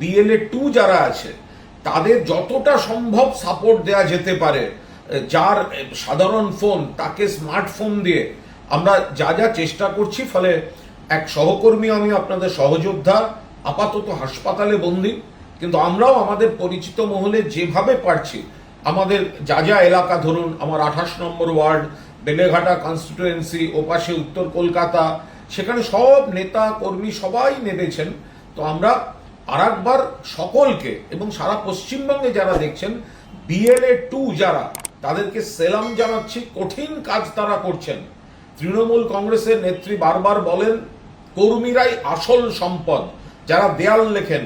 BLA 2 যারা আছে তাদের যতটা সম্ভব সাপোর্ট দেওয়া যেতে পারে, যার সাধারণ ফোন তাকে স্মার্টফোন দিয়ে আমরা যা যা চেষ্টা করছি। ফলে এক সহকর্মী, আমি আপনাদের সহযোদ্ধা, আপাতত হাসপাতালে বন্দী, কিন্তু আমরাও আমাদের পরিচিত মহলে যেভাবে পারছি আমাদের যা যা এলাকা, ধরুন আমার 28 নম্বর ওয়ার্ড, বেলেঘাটা কনস্টিটুয়েন্সি, ওপাশে উত্তর কলকাতা, সেখানে সব নেতা কর্মী সবাই নেমেছেন। তো আমরা আরেকবার সকলকে এবং সারা পশ্চিমবঙ্গে যারা দেখছেন BLA 2 যারা, তাদেরকে সেলাম জানাচ্ছি। কঠিন কাজ তারা করছেন। তৃণমূল কংগ্রেসের নেত্রী বারবার বলেন কর্মীরাই আসল সম্পদ। যারা দেয়াল লেখেন,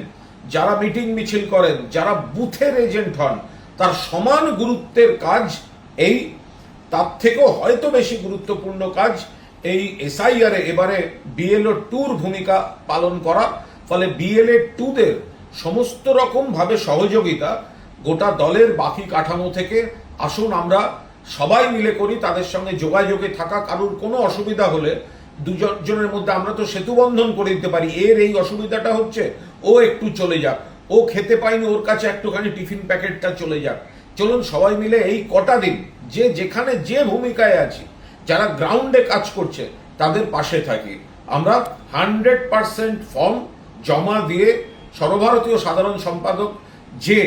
যারা মিটিং মিছিল করেন, যারা বুথের এজেন্ট হন, তার সমান গুরুত্বের কাজ এই, তার থেকেও হয়তো বেশি গুরুত্বপূর্ণ কাজ এই SIR এবারে BLA 2 ভূমিকা পালন করা। ফলে BLA 2 সমস্ত রকম ভাবে সহযোগিতা গোটা দলের বাকি কাঠামো থেকে আসুন আমরা সবাই মিলে করি। তাদের সঙ্গে যোগাযোগে থাকা, কারুর কোনো অসুবিধা হলে দুজনের মধ্যে আমরা তো সেতু বন্ধন করে দিতে পারি। এর এই অসুবিধাটা হচ্ছে, ও একটু চলে যাক, ও খেতে পায়নি, ওর কাছে একটুখানি টিফিন প্যাকেটটা চলে যাক। চলুন সবাই মিলে এই কটা দিন যে যেখানে যে ভূমিকায় আছি, যারা গ্রাউন্ডে কাজ করছে তাদের পাশে থাকি। আমরা 100% ফর্ম জমা দিয়ে সর্বভারতীয় সাধারণ সম্পাদক যে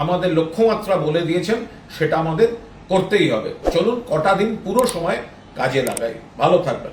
আমাদের লক্ষ্যমাত্রা বলে দিয়েছেন সেটা আমাদের করতেই হবে। চলুন কটা দিন পুরো সময় কাজে লাগাই। ভালো থাকবেন।